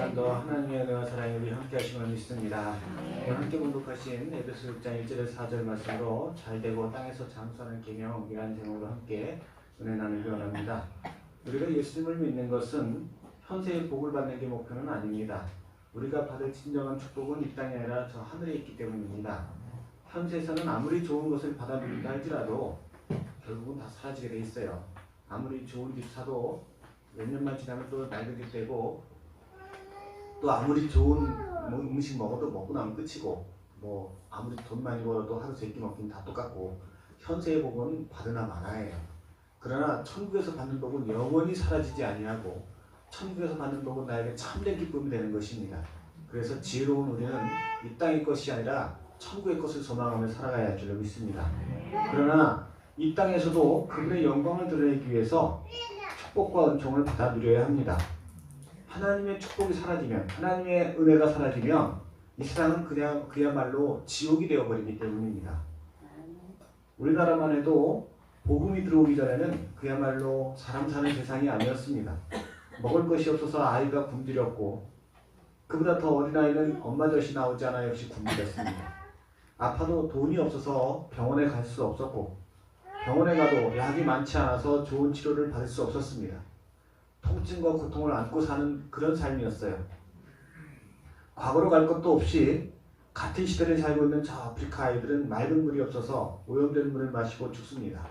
시간도 하나님의 은혜와 사랑이 우리 함께 하심을 믿습니다. 오늘 함께 공독하신 에베소 6장 1절에서 4절 말씀으로 잘되고 땅에서 장수하는 계명이라는 제목으로 함께 은혜 나누기 원합니다. 우리가 예수님을 믿는 것은 현세의 복을 받는 게 목표는 아닙니다. 우리가 받을 진정한 축복은 이 땅이 아니라 저 하늘에 있기 때문입니다. 현세에서는 아무리 좋은 것을 받아들인다 할지라도 결국은 다 사라지게 돼 있어요. 아무리 좋은 집 사도 몇 년만 지나면 또 낡은 집 되고, 또 아무리 좋은 음식 먹어도 먹고 나면 끝이고, 뭐 아무리 돈 많이 벌어도 하루 세끼 먹긴 다 똑같고, 현세의 복은 받으나 마나예요. 그러나 천국에서 받는 복은 영원히 사라지지 아니하고, 천국에서 받는 복은 나에게 참된 기쁨이 되는 것입니다. 그래서 지혜로운 우리는 이 땅의 것이 아니라 천국의 것을 소망하며 살아가야 할 줄로 믿습니다. 그러나 이 땅에서도 그분의 영광을 드러내기 위해서 축복과 은총을 받아 누려야 합니다. 하나님의 축복이 사라지면, 하나님의 은혜가 사라지면 이 세상은 그냥 그야말로 지옥이 되어버리기 때문입니다. 우리나라만 해도 복음이 들어오기 전에는 그야말로 사람 사는 세상이 아니었습니다. 먹을 것이 없어서 아이가 굶주렸고, 그보다 더 어린아이는 엄마 젖이 나오지 않아 역시 굶주렸습니다. 아파도 돈이 없어서 병원에 갈 수 없었고, 병원에 가도 약이 많지 않아서 좋은 치료를 받을 수 없었습니다. 통증과 고통을 안고 사는 그런 삶이었어요. 과거로 갈 것도 없이 같은 시대를 살고 있는 저 아프리카 아이들은 맑은 물이 없어서 오염된 물을 마시고 죽습니다.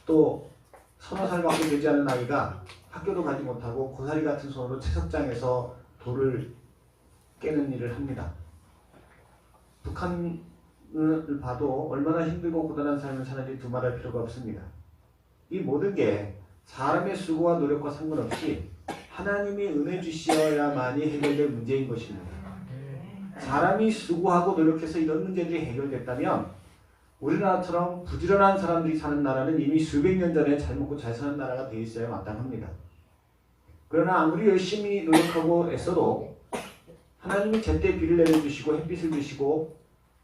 또 서너 살밖에 되지 않은 아이가 학교도 가지 못하고 고사리 같은 손으로 채석장에서 돌을 깨는 일을 합니다. 북한을 봐도 얼마나 힘들고 고단한 삶을 사는지 두말할 필요가 없습니다. 이 모든 게 사람의 수고와 노력과 상관없이 하나님이 은혜 주시어야만이 해결될 문제인 것입니다. 사람이 수고하고 노력해서 이런 문제들이 해결됐다면 우리나라처럼 부지런한 사람들이 사는 나라는 이미 수백 년 전에 잘 먹고 잘 사는 나라가 되어 있어야 마땅합니다. 그러나 아무리 열심히 노력하고 애써도 하나님이 제때 비를 내려주시고 햇빛을 주시고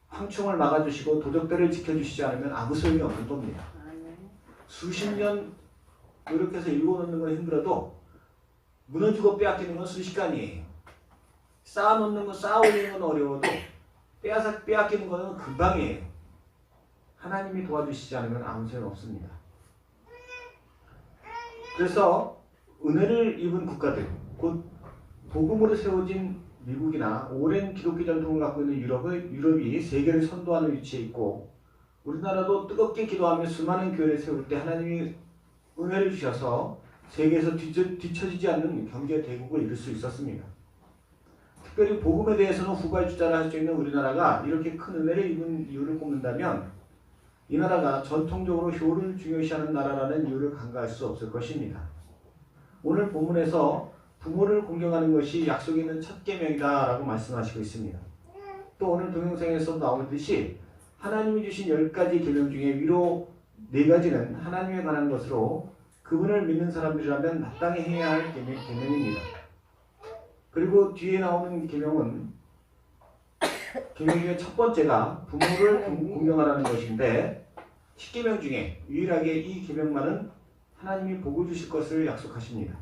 황충을 막아주시고 도적들을 지켜주시지 않으면 아무 소용이 없는 겁니다. 수십 년 노력해서 일궈놓는 건 힘들어도 무너지고 빼앗기는 건 순식간이에요. 쌓아놓는 건, 쌓아올리는 건 어려워도 빼앗기는 건 금방이에요. 하나님이 도와주시지 않으면 아무 소용 없습니다. 그래서 은혜를 입은 국가들, 곧 복음으로 세워진 미국이나 오랜 기독교 전통을 갖고 있는 유럽이 세계를 선도하는 위치에 있고, 우리나라도 뜨겁게 기도하며 수많은 교회를 세울 때 하나님이 은혜를 주셔서 세계에서 뒤처지지 않는 경제 대국을 이룰 수 있었습니다. 특별히 복음에 대해서는 후발주자를 할 수 있는 우리나라가 이렇게 큰 은혜를 입은 이유를 꼽는다면 이 나라가 전통적으로 효를 중요시하는 나라라는 이유를 간과할 수 없을 것입니다. 오늘 본문에서 부모를 공경하는 것이 약속에 있는 첫 계명이다 라고 말씀하시고 있습니다. 또 오늘 동영상에서 나오듯이 하나님이 주신 10가지 계명 중에 위로 4가지는 하나님에 관한 것으로 그분을 믿는 사람들이라면 마땅히 해야 할 계명입니다. 그리고 뒤에 나오는 계명 중에 첫 번째가 부모를 공경하라는 것인데, 10계명 중에 유일하게 이 계명만은 하나님이 복을 주실 것을 약속하십니다.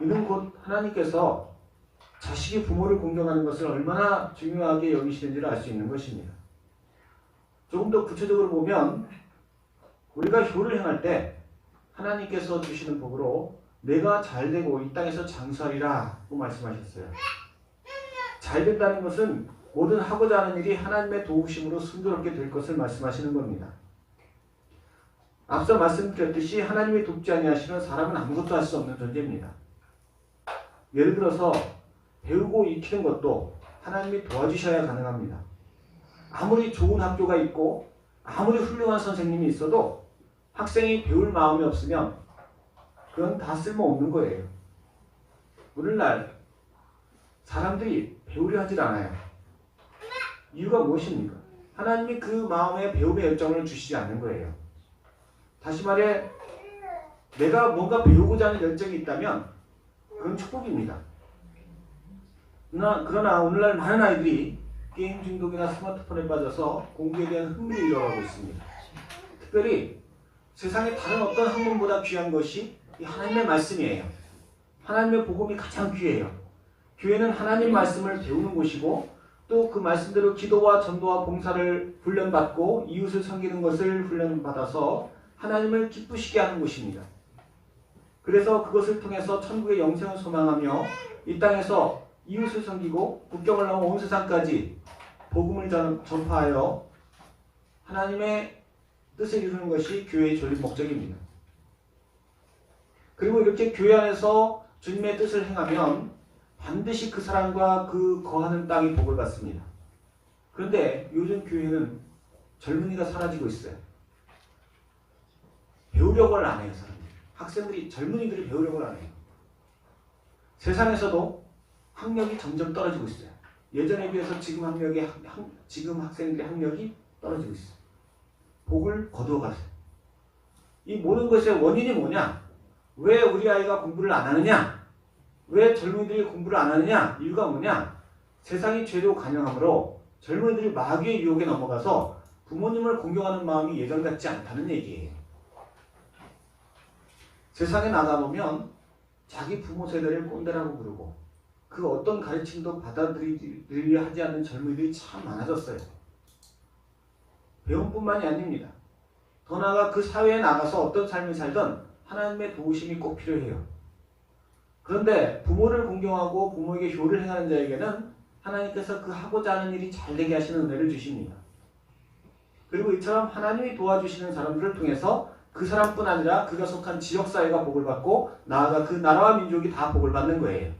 이는 곧 하나님께서 자식이 부모를 공경하는 것을 얼마나 중요하게 여기시는지를 알 수 있는 것입니다. 조금 더 구체적으로 보면 우리가 효를 행할 때 하나님께서 주시는 복으로 내가 잘되고 이 땅에서 장수하리라고 말씀하셨어요. 잘된다는 것은 모든 하고자 하는 일이 하나님의 도우심으로 순조롭게 될 것을 말씀하시는 겁니다. 앞서 말씀드렸듯이 하나님이 돕지 아니하시면 사람은 아무것도 할 수 없는 존재입니다. 예를 들어서 배우고 익히는 것도 하나님이 도와주셔야 가능합니다. 아무리 좋은 학교가 있고 아무리 훌륭한 선생님이 있어도 학생이 배울 마음이 없으면 그건 다 쓸모없는 거예요. 오늘날 사람들이 배우려 하질 않아요. 이유가 무엇입니까? 하나님이 그 마음에 배움의 열정을 주시지 않는 거예요. 다시 말해, 내가 뭔가 배우고자 하는 열정이 있다면 그건 축복입니다. 그러나 오늘날 많은 아이들이 게임 중독이나 스마트폰에 빠져서 공부에 대한 흥미를 잃어가고 있습니다. 특별히 세상에 다른 어떤 학문보다 귀한 것이 이 하나님의 말씀이에요. 하나님의 복음이 가장 귀해요. 교회는 하나님 말씀을 배우는 곳이고 또 그 말씀대로 기도와 전도와 봉사를 훈련받고 이웃을 섬기는 것을 훈련받아서 하나님을 기쁘시게 하는 곳입니다. 그래서 그것을 통해서 천국의 영생을 소망하며 이 땅에서 이웃을 섬기고 국경을 넘어 온 세상까지 복음을 전파하여 하나님의 뜻을 이루는 것이 교회의 존립 목적입니다. 그리고 이렇게 교회 안에서 주님의 뜻을 행하면 반드시 그 사람과 그 거하는 땅이 복을 받습니다. 그런데 요즘 교회는 젊은이가 사라지고 있어요. 배우려고 안 해요, 사람들이. 학생들이, 젊은이들이 배우려고 안 해요. 세상에서도 학력이 점점 떨어지고 있어요. 예전에 비해서 지금 학생들의 학력이 떨어지고 있어요. 복을 거두어가세요. 이 모든 것의 원인이 뭐냐? 왜 우리 아이가 공부를 안 하느냐? 왜 젊은이들이 공부를 안 하느냐? 이유가 뭐냐? 세상이 죄로 간영하므로 젊은이들이 마귀의 유혹에 넘어가서 부모님을 공경하는 마음이 예전 같지 않다는 얘기예요. 세상에 나가보면 자기 부모 세대를 꼰대라고 부르고 그 어떤 가르침도 받아들이려 하지 않는 젊은이들이 참 많아졌어요. 배움뿐만이 아닙니다. 더 나아가 그 사회에 나가서 어떤 삶을 살든 하나님의 도우심이 꼭 필요해요. 그런데 부모를 공경하고 부모에게 효를 행하는 자에게는 하나님께서 그 하고자 하는 일이 잘되게 하시는 은혜를 주십니다. 그리고 이처럼 하나님이 도와주시는 사람들을 통해서 그 사람뿐 아니라 그가 속한 지역사회가 복을 받고 나아가 그 나라와 민족이 다 복을 받는 거예요.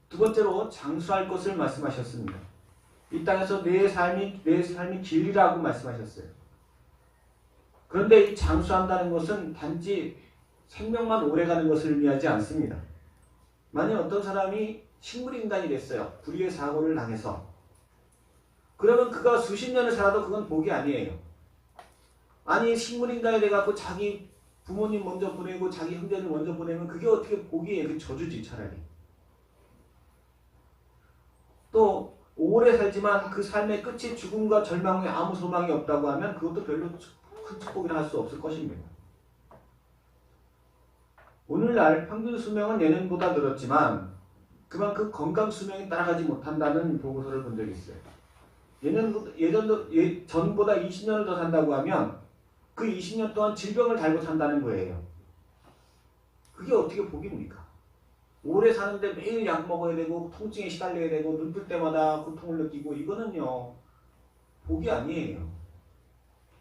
두 번째로 장수할 것을 말씀하셨습니다. 이 땅에서 내 삶이 길이라고 말씀하셨어요. 그런데 이 장수한다는 것은 단지 생명만 오래가는 것을 의미하지 않습니다. 만약 어떤 사람이 식물인간이 됐어요. 불의의 사고를 당해서. 그러면 그가 수십 년을 살아도 그건 복이 아니에요. 아니 식물인간이 돼갖고 자기 부모님 먼저 보내고 자기 형제를 먼저 보내면 그게 어떻게 복이에요. 그 저주지 차라리. 또 오래 살지만 그 삶의 끝이 죽음과 절망 후에 아무 소망이 없다고 하면 그것도 별로 큰 축복이라 할 수 없을 것입니다. 오늘날 평균 수명은 예년보다 늘었지만 그만큼 건강 수명이 따라가지 못한다는 보고서를 본 적이 있어요. 전보다 20년을 더 산다고 하면 그 20년 동안 질병을 달고 산다는 거예요. 그게 어떻게 복입니까? 오래 사는데 매일 약 먹어야 되고 통증에 시달려야 되고 눈 뜰 때마다 고통을 느끼고 이거는요 복이 아니에요.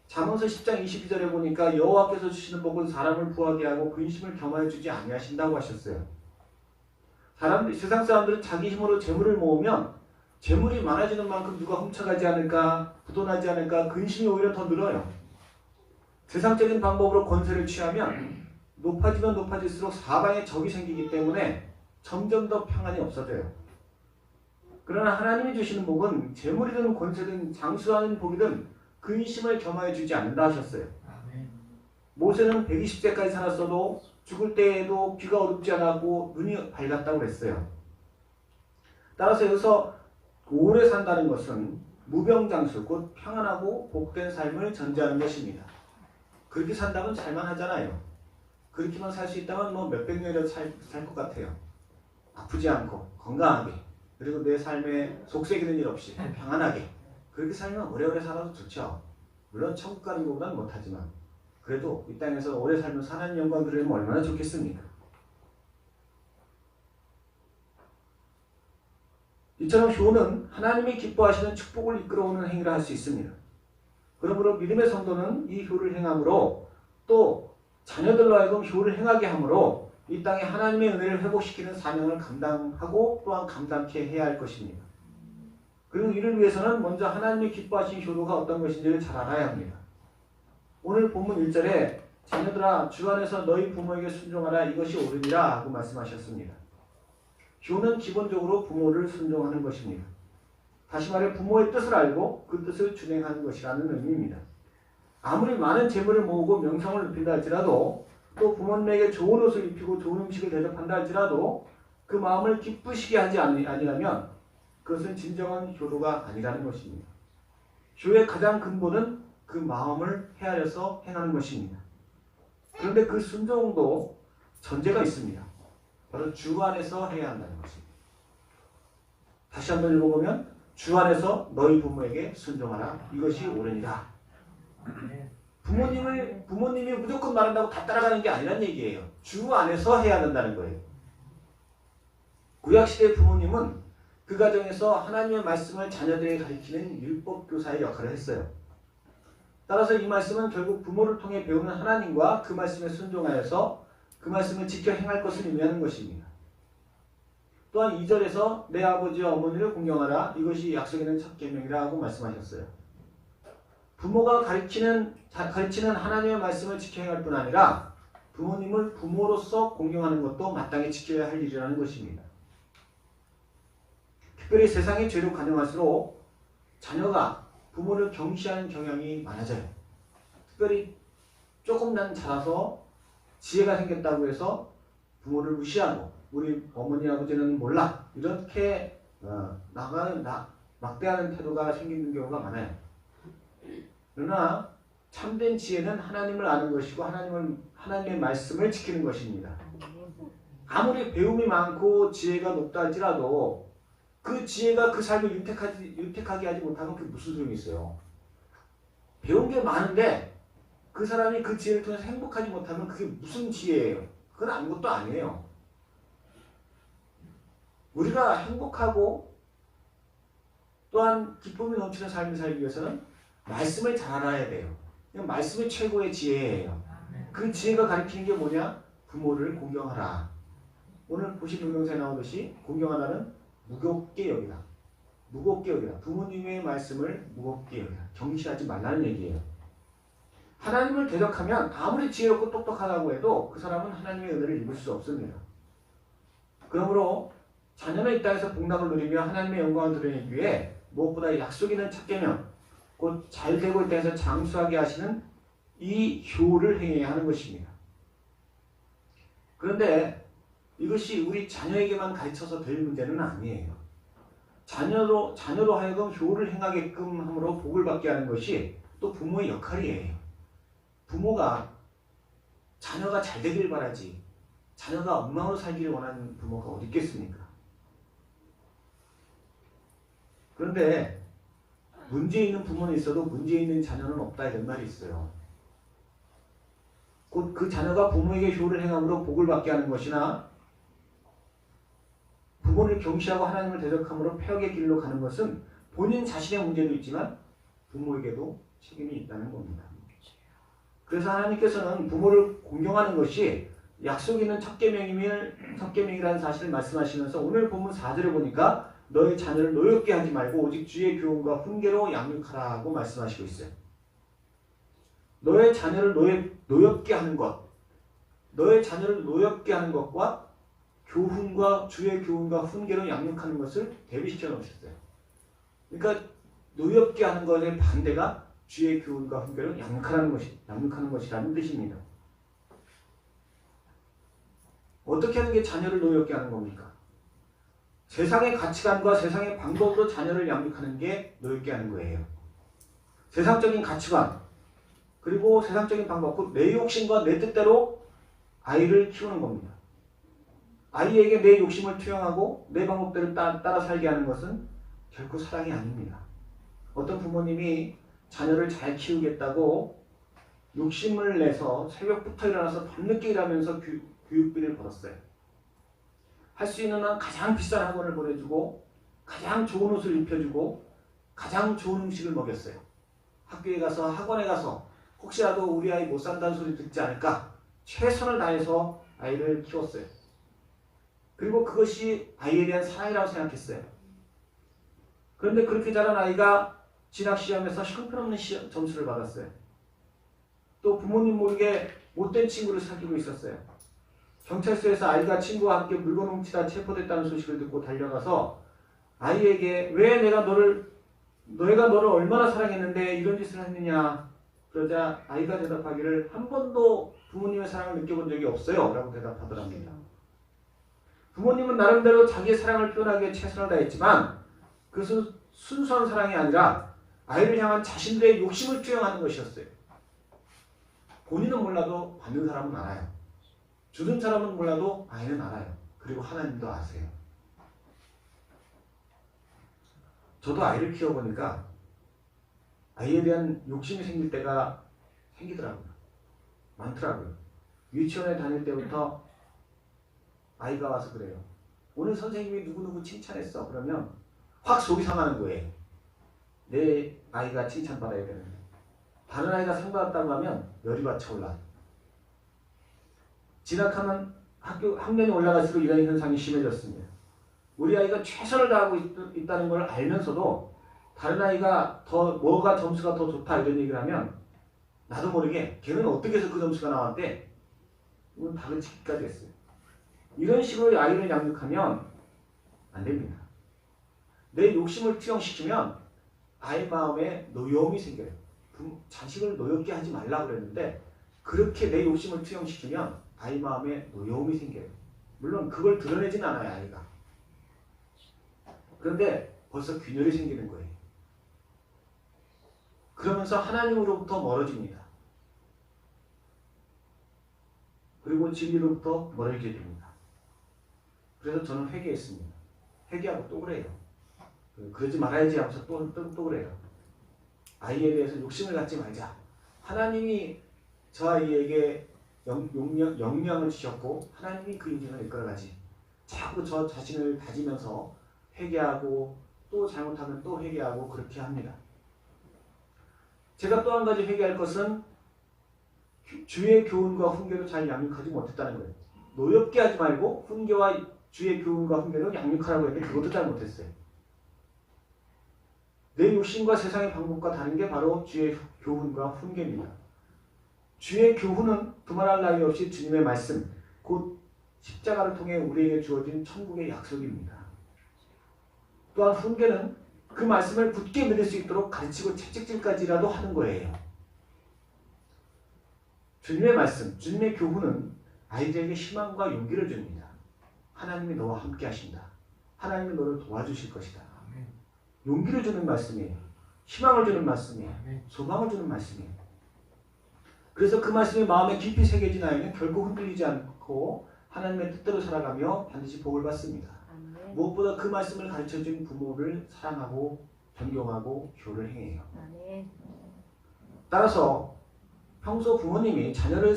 잠언서 10장 22절에 보니까 여호와께서 주시는 복은 사람을 부하게 하고 근심을 겸하여 주지 아니하신다고 하셨어요. 세상 사람들은 자기 힘으로 재물을 모으면 재물이 많아지는 만큼 누가 훔쳐가지 않을까, 부도나지 않을까 근심이 오히려 더 늘어요. 세상적인 방법으로 권세를 취하면 높아지면 높아질수록 사방에 적이 생기기 때문에 점점 더 평안이 없어져요. 그러나 하나님이 주시는 복은 재물이든 권세든 장수하는 복이든 근심을 겸하여 주지 않는다 하셨어요. 모세는 120세까지 살았어도 죽을 때에도 귀가 어둡지 않았고 눈이 밝았다고 그랬어요. 따라서 여기서 오래 산다는 것은 무병장수, 곧 평안하고 복된 삶을 전제하는 것입니다. 그렇게 산다면 살만하잖아요. 그렇게만 살 수 있다면 뭐 몇백 년이라도 살 것 같아요. 아프지 않고 건강하게 그리고 내 삶에 속색이는 일 없이 평안하게 그렇게 살면 오래오래 살아도 좋죠. 물론 천국 가는 것보다는 못하지만 그래도 이 땅에서 오래 살면서 하나님 영광 누리면 얼마나 좋겠습니까? 이처럼 효는 하나님이 기뻐하시는 축복을 이끌어오는 행위를 할 수 있습니다. 그러므로 믿음의 성도는 이 효를 행함으로 또 자녀들로 하여금 효를 행하게 함으로 이 땅에 하나님의 은혜를 회복시키는 사명을 감당하고 또한 감당케 해야 할 것입니다. 그리고 이를 위해서는 먼저 하나님이 기뻐하신 효도가 어떤 것인지를 잘 알아야 합니다. 오늘 본문 1절에 자녀들아 주 안에서 너희 부모에게 순종하라 이것이 옳으니라 하고 말씀하셨습니다. 효는 기본적으로 부모를 순종하는 것입니다. 다시 말해 부모의 뜻을 알고 그 뜻을 준행하는 것이라는 의미입니다. 아무리 많은 재물을 모으고 명성을 높인다 할지라도 또 부모님에게 좋은 옷을 입히고 좋은 음식을 대접한다 할지라도 그 마음을 기쁘시게 하지 아니라면 그것은 진정한 효도가 아니라는 것입니다. 효의 가장 근본은 그 마음을 헤아려서 행하는 것입니다. 그런데 그 순종도 전제가 있습니다. 바로 주 안에서 해야 한다는 것입니다. 다시 한번 읽어보면 주 안에서 너희 부모에게 순종하라. 이것이 옳으니라. 부모님이 무조건 말한다고 다 따라가는 게 아니란 얘기예요. 주 안에서 해야 된다는 거예요. 구약시대의 부모님은 그 가정에서 하나님의 말씀을 자녀들에게 가르치는 율법교사의 역할을 했어요. 따라서 이 말씀은 결국 부모를 통해 배우는 하나님과 그 말씀에 순종하여서 그 말씀을 지켜 행할 것을 의미하는 것입니다. 또한 2절에서 내 아버지와 어머니를 공경하라. 이것이 약속에 있는 첫 계명이라고 말씀하셨어요. 부모가 가르치는 하나님의 말씀을 지켜 행할 뿐 아니라 부모님을 부모로서 공경하는 것도 마땅히 지켜야 할 일이라는 것입니다. 특별히 세상의 죄로 관영할수록 자녀가 부모를 경시하는 경향이 많아져요. 특별히 조금만 자라서 지혜가 생겼다고 해서 부모를 무시하고 우리 어머니 아버지는 몰라 이렇게 막대하는 태도가 생기는 경우가 많아요. 그러나 참된 지혜는 하나님을 아는 것이고 하나님의 말씀을 지키는 것입니다. 아무리 배움이 많고 지혜가 높다 할지라도 그 지혜가 그 삶을 윤택하게 하지 못하면 그게 무슨 소용이 있어요. 배운 게 많은데 그 사람이 그 지혜를 통해서 행복하지 못하면 그게 무슨 지혜예요. 그건 아무것도 아니에요. 우리가 행복하고 또한 기쁨이 넘치는 삶을 살기 위해서는 말씀을 잘 알아야 돼요. 말씀이 최고의 지혜예요. 그 지혜가 가리키는 게 뭐냐? 부모를 공경하라. 오늘 보신 동영상에 나오듯이 공경하라는 무겁게 여기라. 무겁게 여기라. 부모님의 말씀을 무겁게 여기라. 경시하지 말라는 얘기예요. 하나님을 대적하면 아무리 지혜롭고 똑똑하다고 해도 그 사람은 하나님의 은혜를 입을 수 없습니다. 그러므로 자녀는 이 땅에서 복락을 누리며 하나님의 영광을 드러내기 위해 무엇보다 약속 있는 첫 계명, 곧 잘되고 이 땅에서 장수하게 하시는 이 효를 행해야 하는 것입니다. 그런데 이것이 우리 자녀에게만 가르쳐서 될 문제는 아니에요. 자녀로 하여금 효를 행하게끔 함으로 복을 받게 하는 것이 또 부모의 역할이에요. 부모가 자녀가 잘 되길 바라지 자녀가 엉망으로 살기를 원하는 부모가 어디 있겠습니까? 그런데 문제 있는 부모는 있어도 문제 있는 자녀는 없다 이런 말이 있어요. 곧 그 자녀가 부모에게 효를 행함으로 복을 받게 하는 것이나 부모를 경시하고 하나님을 대적함으로 폐역의 길로 가는 것은 본인 자신의 문제도 있지만 부모에게도 책임이 있다는 겁니다. 그래서 하나님께서는 부모를 공경하는 것이 약속 있는 첫 계명이라는 사실을 말씀하시면서 오늘 본문 4절을 보니까 너의 자녀를 노엽게 하지 말고 오직 주의 교훈과 훈계로 양육하라고 말씀하시고 있어요. 너의 자녀를 노엽게 하는 것, 너의 자녀를 노엽게 하는 것과 주의 교훈과 훈계로 양육하는 것을 대비시켜 놓으셨어요. 그러니까 노엽게 하는 것의 반대가 주의 교훈과 훈계로 양육하는 것이라는 뜻입니다. 어떻게 하는 게 자녀를 노엽게 하는 겁니까? 세상의 가치관과 세상의 방법으로 자녀를 양육하는 게 노엽게 하는 거예요. 세상적인 가치관, 그리고 세상적인 방법, 곧 내 욕심과 내 뜻대로 아이를 키우는 겁니다. 아이에게 내 욕심을 투영하고 내 방법대로 따라 살게 하는 것은 결코 사랑이 아닙니다. 어떤 부모님이 자녀를 잘 키우겠다고 욕심을 내서 새벽부터 일어나서 밤늦게 일하면서 교육비를 벌었어요. 할 수 있는 한 가장 비싼 학원을 보내주고 가장 좋은 옷을 입혀주고 가장 좋은 음식을 먹였어요. 학교에 가서 학원에 가서 혹시라도 우리 아이 못 산다는 소리 듣지 않을까 최선을 다해서 아이를 키웠어요. 그리고 그것이 아이에 대한 사랑이라고 생각했어요. 그런데 그렇게 자란 아이가 진학시험에서 형편없는 점수를 받았어요. 또 부모님 모르게 못된 친구를 사귀고 있었어요. 경찰서에서 아이가 친구와 함께 물건 훔치다 체포됐다는 소식을 듣고 달려가서 아이에게 왜 너희가 너를 얼마나 사랑했는데 이런 짓을 했느냐. 그러자 아이가 대답하기를 한 번도 부모님의 사랑을 느껴본 적이 없어요 라고 대답하더랍니다. 부모님은 나름대로 자기의 사랑을 표현하기 위해 최선을 다했지만 그것은 순수한 사랑이 아니라 아이를 향한 자신들의 욕심을 투영하는 것이었어요. 본인은 몰라도 받는 사람은 알아요. 주는 사람은 몰라도 아이는 알아요. 그리고 하나님도 아세요. 저도 아이를 키워보니까 아이에 대한 욕심이 생길 때가 생기더라고요. 많더라고요. 유치원에 다닐 때부터 아이가 와서 그래요. 오늘 선생님이 누구누구 칭찬했어. 그러면 확 속이 상하는 거예요. 내 아이가 칭찬받아야 되는데. 다른 아이가 상 받았다고 하면 열이 받쳐올라. 진학하면 학년이 올라갈수록 이런 현상이 심해졌습니다. 우리 아이가 최선을 다하고 있다는 걸 알면서도 다른 아이가 뭐가 점수가 더 좋다 이런 얘기를 하면 나도 모르게 걔는 어떻게 해서 그 점수가 나왔대? 이건 다그치기까지 했어요. 이런 식으로 아이를 양육하면 안 됩니다. 내 욕심을 투영시키면 아이 마음에 노여움이 생겨요. 자식을 노엽게 하지 말라고 그랬는데 그렇게 내 욕심을 투영시키면 아이 마음에 노여움이 생겨요. 물론 그걸 드러내진 않아요, 아이가. 그런데 벌써 균열이 생기는 거예요. 그러면서 하나님으로부터 멀어집니다. 그리고 진리로부터 멀어지게 됩니다. 그래서 저는 회개했습니다. 회개하고 또 그래요. 그러지 말아야지 하면서 또 그래요. 아이에 대해서 욕심을 갖지 말자. 하나님이 저 아이에게 영향을 주셨고 하나님이 그 인생을 이끌어가지. 자꾸 저 자신을 다지면서 회개하고 또 잘못하면 또 회개하고 그렇게 합니다. 제가 또 한 가지 회개할 것은 주의 교훈과 훈계도 잘 양육하지 못했다는 거예요. 노엽게 하지 말고 훈계와 주의 교훈과 훈계도 양육하라고 했는데 그것도 잘 못했어요. 내 욕심과 세상의 방법과 다른 게 바로 주의 교훈과 훈계입니다. 주의 교훈은 두말할 나위 없이 주님의 말씀, 곧 십자가를 통해 우리에게 주어진 천국의 약속입니다. 또한 훈계는 그 말씀을 굳게 믿을 수 있도록 가르치고 채찍질까지라도 하는 거예요. 주님의 말씀, 주님의 교훈은 아이들에게 희망과 용기를 줍니다. 하나님이 너와 함께 하신다. 하나님이 너를 도와주실 것이다. 용기를 주는 말씀이에요. 희망을 주는 말씀이에요. 소망을 주는 말씀이에요. 그래서 그 말씀이 마음에 깊이 새겨진 아이는 결코 흔들리지 않고 하나님의 뜻대로 살아가며 반드시 복을 받습니다. 무엇보다 그 말씀을 가르쳐준 부모를 사랑하고 존경하고 교를 행해요. 따라서 평소 부모님이 자녀를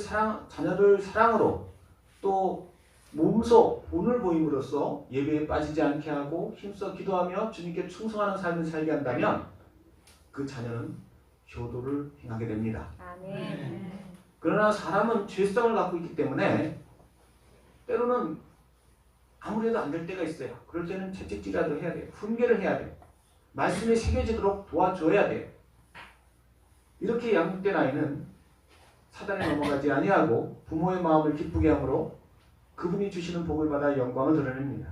사랑으로 또 몸소 본을 보임으로써 예배에 빠지지 않게 하고 힘써 기도하며 주님께 충성하는 삶을 살게 한다면 그 자녀는 효도를 행하게 됩니다. 그러나 사람은 죄성을 갖고 있기 때문에 때로는 아무래도 안 될 때가 있어요. 그럴 때는 채찍질이라도 해야 돼요. 훈계를 해야 돼요. 말씀이 새겨지도록 도와줘야 돼요. 이렇게 양육된 아이는 사단에 넘어가지 아니하고 부모의 마음을 기쁘게 함으로 그분이 주시는 복을 받아 영광을 드러냅니다.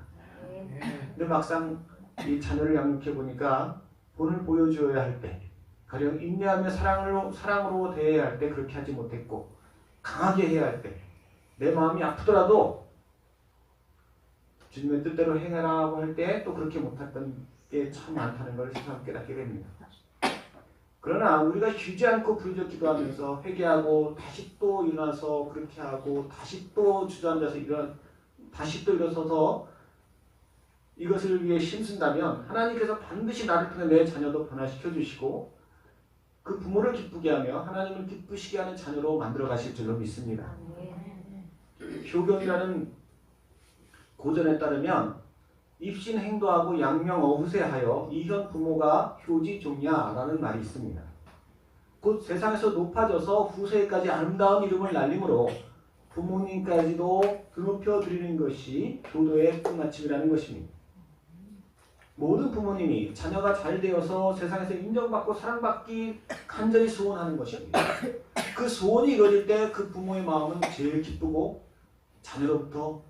근데 막상 이 자녀를 양육해 보니까 본을 보여줘야 할 때, 가령 인내하며 사랑으로 대해야 할 때 그렇게 하지 못했고, 강하게 해야 할 때, 내 마음이 아프더라도 주님의 뜻대로 행하라고 할 때 또 그렇게 못했던 게 참 많다는 걸 세상 깨닫게 됩니다. 그러나 우리가 쉬지 않고 부르짖어 기도하면서 회개하고 다시 또 일어나서 그렇게 하고 다시 또 주저앉아서 다시 또 일어서서 이것을 위해 힘쓴다면 하나님께서 반드시 나를 통해 내 자녀도 변화시켜 주시고 그 부모를 기쁘게 하며 하나님을 기쁘시게 하는 자녀로 만들어 가실 줄로 믿습니다. 효경이라는 고전에 따르면 입신 행도하고 양명 어후세하여 이현 부모가 효지종야라는 말이 있습니다. 곧 세상에서 높아져서 후세까지 아름다운 이름을 날림으로 부모님까지도 드높여 드리는 것이 효도의 끝마침이라는 것입니다. 모든 부모님이 자녀가 잘 되어서 세상에서 인정받고 사랑받기 간절히 소원하는 것입니다. 그 소원이 이루어질 때 그 부모의 마음은 제일 기쁘고 자녀로부터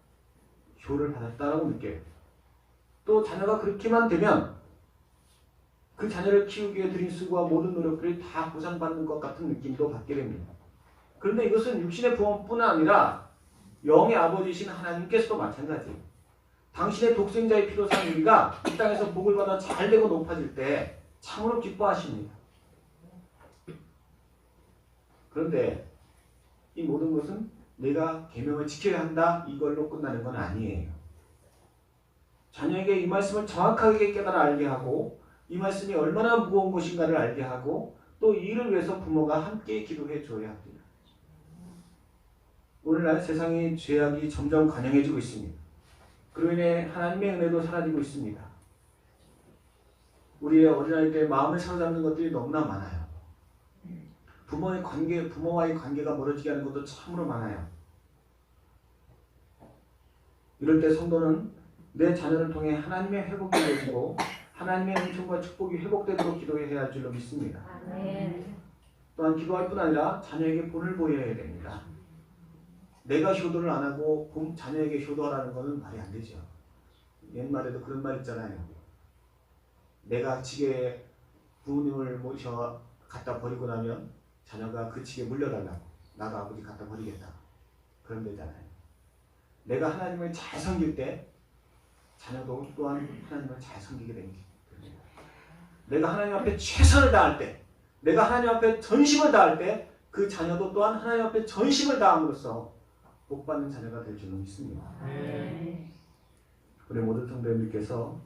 효를 받았다라고 느껴요. 또 자녀가 그렇게만 되면 그 자녀를 키우기 위해 들인 수고와 모든 노력들이 다 보상받는 것 같은 느낌도 받게 됩니다. 그런데 이것은 육신의 부모뿐 아니라 영의 아버지이신 하나님께서도 마찬가지예요. 당신의 독생자의 피로 산 우리가 이 땅에서 복을 받아 잘되고 높아질 때 참으로 기뻐하십니다. 그런데 이 모든 것은 내가 계명을 지켜야 한다 이걸로 끝나는 건 아니에요. 자녀에게 이 말씀을 정확하게 깨달아 알게 하고 이 말씀이 얼마나 무거운 것인가를 알게 하고 또 이를 위해서 부모가 함께 기도해 줘야 합니다. 오늘날 세상의 죄악이 점점 관영해지고 있습니다. 그로 인해 하나님의 은혜도 사라지고 있습니다. 우리의 어린아이들의 마음을 사로잡는 것들이 너무나 많아요. 부모와의 관계가 멀어지게 하는 것도 참으로 많아요. 이럴 때 성도는 내 자녀를 통해 하나님의 회복이 이루어지고 하나님의 은총과 축복이 회복되도록 기도해야 할 줄로 믿습니다. 또한 기도할 뿐 아니라 자녀에게 본을 보여야 됩니다. 내가 효도를 안 하고 자녀에게 효도하라는 것은 말이 안 되죠. 옛말에도 그런 말 있잖아요. 내가 지게에 부모님을 모셔 갖다 버리고 나면 자녀가 그 지게 물려달라고 나도 아버지 갖다 버리겠다. 그런 데잖아요. 내가 하나님을 잘 섬길 때 자녀도 또한 하나님을 잘 섬기게 됩니다. 내가 하나님 앞에 최선을 다할 때 내가 하나님 앞에 전심을 다할 때 그 자녀도 또한 하나님 앞에 전심을 다함으로써 복받는 자녀가 될 줄로 믿습니다. 우리 모든 성도님들께서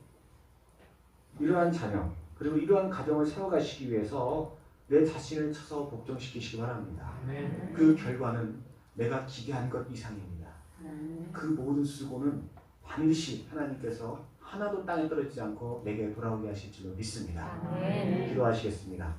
이러한 자녀 그리고 이러한 가정을 세워가시기 위해서 내 자신을 쳐서 복종시키시기 바랍니다. 그 결과는 내가 기대한 것 이상입니다. 그 모든 수고는 반드시 하나님께서 하나도 땅에 떨어지지 않고 내게 돌아오게 하실 줄로 믿습니다. 기도하시겠습니다.